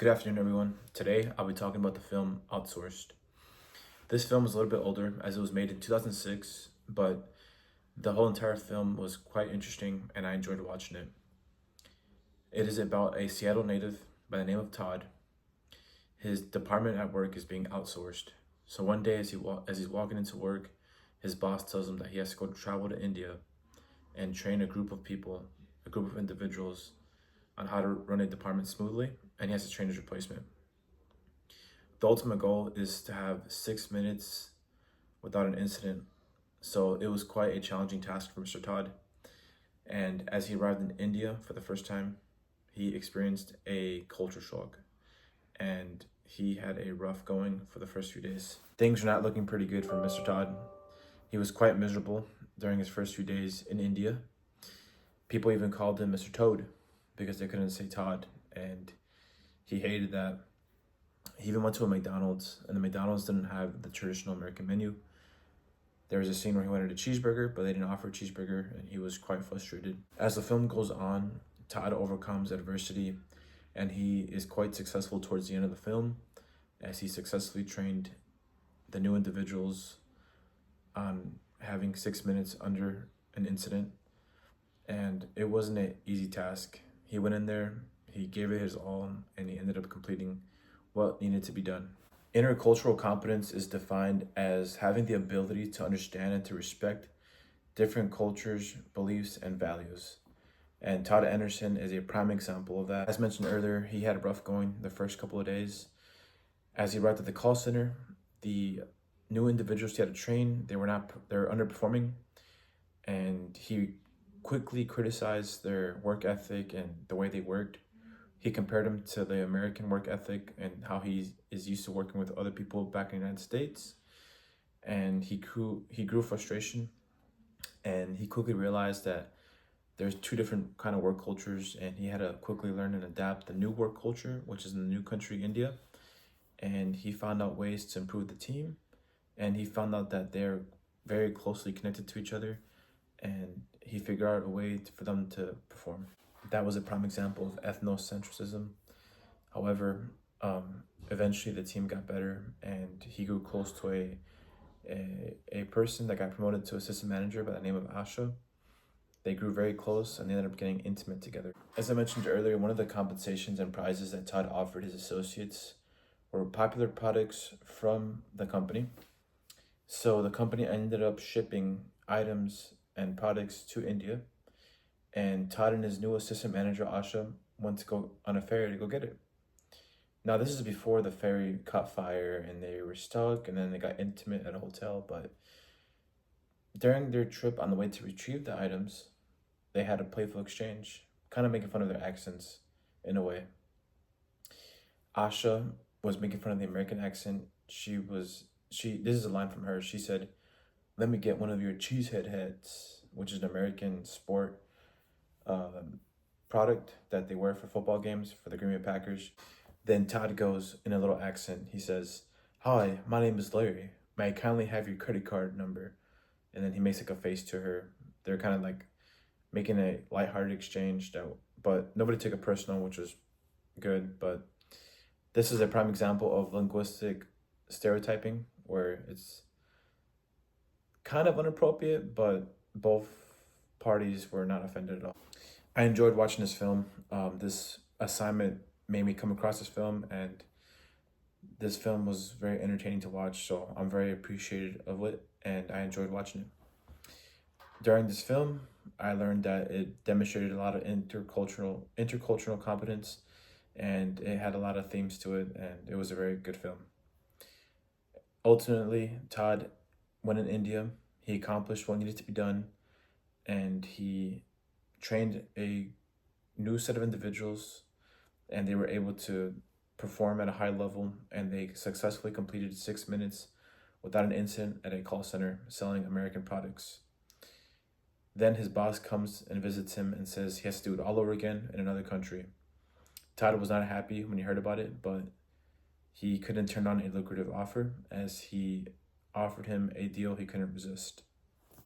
Good afternoon, everyone. Today, I'll be talking about the film Outsourced. This film is a little bit older as it was made in 2006, but the whole entire film was quite interesting and I enjoyed watching it. It is about a Seattle native by the name of Todd. His department at work is being outsourced. So one day, as he's walking into work, his boss tells him that he has to go travel to India and train a group of people, a group of individuals, on how to run a department smoothly, and he has to train his replacement. The ultimate goal is to have 6 minutes without an incident. So it was quite a challenging task for Mr. Todd. And as he arrived in India for the first time, he experienced a culture shock and he had a rough going for the first few days. Things were not looking pretty good for Mr. Todd. He was quite miserable during his first few days in India. People even called him Mr. Toad because they couldn't say Todd, and he hated that. He even went to a McDonald's, and the McDonald's didn't have the traditional American menu. There was a scene where he wanted a cheeseburger, but they didn't offer a cheeseburger, and he was quite frustrated. As the film goes on, Todd overcomes adversity, and he is quite successful towards the end of the film, as he successfully trained the new individuals on having 6 minutes under an incident. And it wasn't an easy task. He went in there, he gave it his all, and he ended up completing what needed to be done. Intercultural competence is defined as having the ability to understand and to respect different cultures, beliefs, and values. And Todd Anderson is a prime example of that. As mentioned earlier, he had a rough going the first couple of days. As he arrived at the call center, the new individuals he had to train, they were underperforming, and he quickly criticized their work ethic and the way they worked. He compared them to the American work ethic and how he is used to working with other people back in the United States. And he grew frustration, and he quickly realized that there's two different kind of work cultures, and he had to quickly learn and adapt the new work culture, which is in the new country, India. And he found out ways to improve the team, and he found out that they're very closely connected to each other, and he figured out a way for them to perform. That was a prime example of ethnocentrism. However, eventually the team got better, and he grew close to a person that got promoted to assistant manager by the name of Asha. They grew very close, and they ended up getting intimate together. As I mentioned earlier, one of the compensations and prizes that Todd offered his associates were popular products from the company. So the company ended up shipping items and products to India, and Todd and his new assistant manager, Asha, went to go on a ferry to go get it. Now, this is before the ferry caught fire and they were stuck, and then they got intimate at a hotel. But during their trip on the way to retrieve the items, they had a playful exchange, kind of making fun of their accents in a way. Asha was making fun of the American accent. This is a line from her. She said, "Let me get one of your cheesehead heads," which is an American sport product that they wear for football games for the Green Bay Packers. Then Todd goes in a little accent. He says, "Hi, my name is Larry. May I kindly have your credit card number?" And then he makes like a face to her. They're kind of like making a lighthearted exchange, but nobody took it personal, which was good. But this is a prime example of linguistic stereotyping, where it's kind of inappropriate, but both parties were not offended at all. I enjoyed watching this film. This assignment made me come across this film, and this film was very entertaining to watch, so I'm very appreciative of it, and I enjoyed watching it. During this film, I learned that it demonstrated a lot of intercultural competence, and it had a lot of themes to it, and it was a very good film. Ultimately, Todd went in India. He accomplished what needed to be done, and he trained a new set of individuals, and they were able to perform at a high level, and they successfully completed 6 minutes without an incident at a call center selling American products. Then his boss comes and visits him and says he has to do it all over again in another country. Todd was not happy when he heard about it, but he couldn't turn down a lucrative offer, as he offered him a deal he couldn't resist.